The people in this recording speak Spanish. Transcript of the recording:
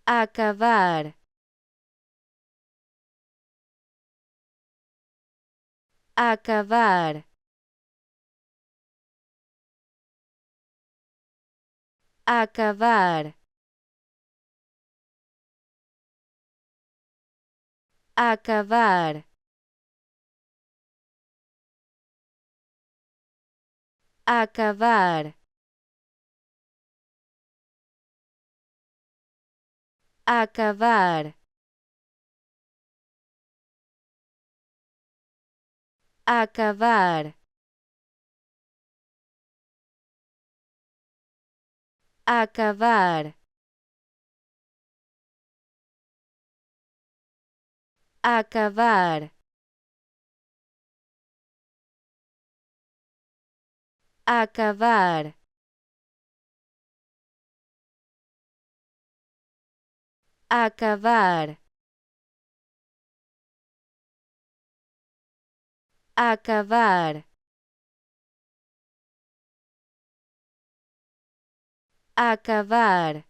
acabar, acabar, acabar, acabar, acabar, acabar, acabar, acabar, acabar, acabar, acabar, acabar, acabar,